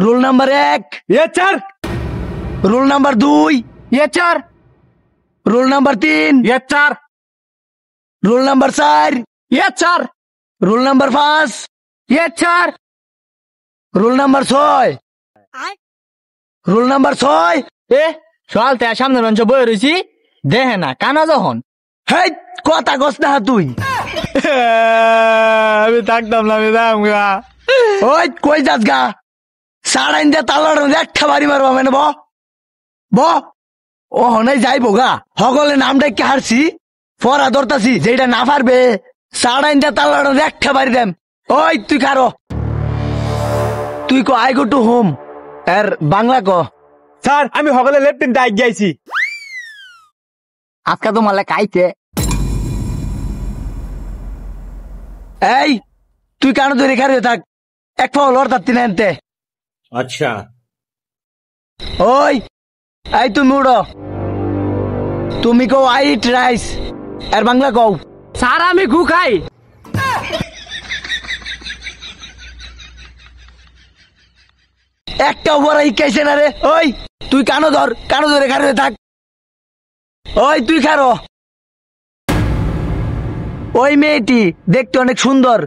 Rule number 1 yes sir. Rule number 2 yes sir. Rule number 3 yes sir. Rule number 4 yes sir. Rule number 5 yes sir. Rule number 6 rule number 6 এ সকালতে সামনে মঞ্চ বয়ে রয়েছি দেখে না কানা যখন হেই কথা কস না তুই আমি থাকতাম না আমি যাম গা। ওই কই যাস গা সাড়াইন দিয়ে তালার একটা বাড়ি মারবা মানে ব ও হনাই যাইবো গা হগলে নামটা কি হারছি ফরা ধরতাছি যেটা না পারবে সাড়াইন দিয়ে তালার একটা বাড়ি দেম। ওই তুই খারো তুই কো আই গো টু হোম এর বাংলা ক। স্যার আমি হগলে লেফটেন্ট ডাইক যাইছি। আজকে তো মালে কাইতে এই তুই কানো ধরে খারে থাক এক পাও লড় তাত্তি না এনতে। अच्छा ওই এই তুমি উড়ো তুমি কও আই ইট রাইস এর বাংলা কও। স্যার আমি গু খাই। একটা বড় ইকাইছে না রে। ওই তুই কানো ধরে খারে থাক। ওই তুই খারো ওই মেয়েটি দেখতে অনেক সুন্দর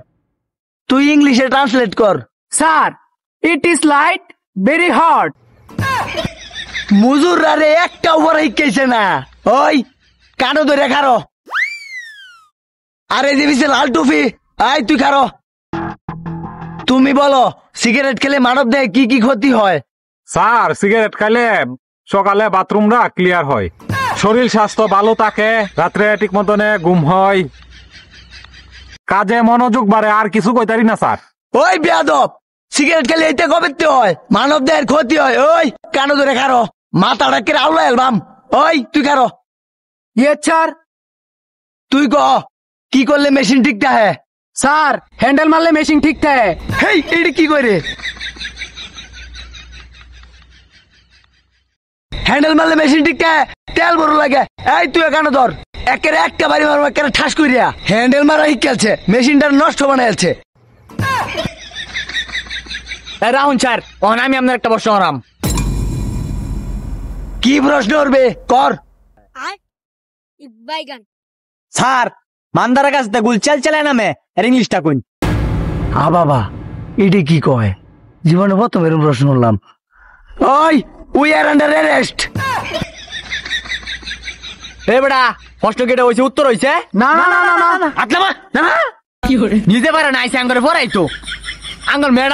তুই ইংলিশে ট্রান্সলেট কর। Sir it is light very hot. মুজুররা রে একটা বড় ইকাইছে না। ওই কানো ধরে খারো আরে দিবিছে লাল টুপি আই তুই খারো তুমি বলো সিগারেট খেলে মানব দেহে কি কি ক্ষতি হয়। স্যার সিগারেট খাইলে সকালে বাথরুমটা ক্লিয়ার হয়, শরীর স্বাস্থ্য ভালো থাকে, রাত্রে ঠিক মতনে ঘুম হয়, কাজে মনোযোগ বাড়ে। আর কিছু কইতারি না স্যার। ওই বেয়াদব সিগারেট খেলে এইটা কবে হয় মানব দেহের ক্ষতি হয়। ওই কানো ধরে খারো মাথাটা কে আউলা এলবাম। ওই তুই খারো ইয়েস স্যার। তুই ক কি করলে মেশিন ঠিকটা হ্যাঁ। স্যার হ্যান্ডেল মারলে মেশিন ঠিক থাকে। হেই এটা কি করে হ্যান্ডেল মারলে মেশিন ঠিকটা তেল বড় লাগে। এই তুই কেন ধর একের একটা বাড়ি মারবো একের ঠাস করিয়া হ্যান্ডেল মারা শিখছে মেশিনটা নষ্ট বানাইছে। রাহুল স্যার ওখানে আমি আপনার একটা প্রশ্ন করাম। কি প্রশ্ন করবে কর। স্যার মান্দার কাছ থেকে গুল চাল চালায় নামে এর ইংলিশটা কোন। হা বাবা এটি কি কয় জীবনে প্রথম এরকম প্রশ্ন করলাম। ওই উই আর আন্ডার অ্যারেস্ট। এ বেটা প্রশ্ন কেটে হয়েছে উত্তর হয়েছে না না না না না আতলামা না নিজে পারে না আইসে আঙ্গরে পড়াইতো আঙ্গর ম্যাডাম